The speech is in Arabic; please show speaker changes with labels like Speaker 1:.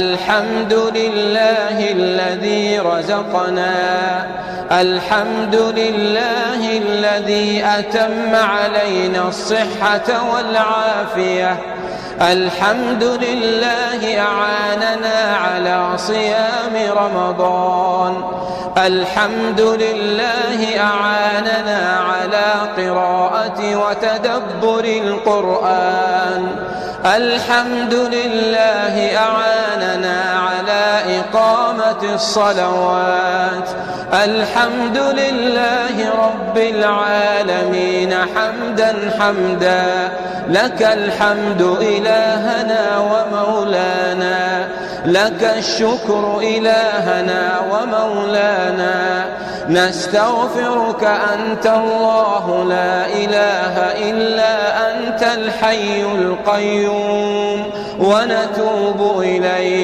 Speaker 1: الحمد لله الذي رزقنا، الحمد لله الذي أتم علينا الصحة والعافية، الحمد لله أعاننا على صيام رمضان، الحمد لله أعاننا على قراءة وتدبر القرآن، الحمد لله أعاننا على إقامة الصلوات، الحمد لله رب العالمين حمدا حمدا، لك الحمد إلهنا ومولانا، لك الشكر إلهنا ومولانا، نستغفرك أنت الله لا إله إلا أنت الحي القيوم ونتوب إليك.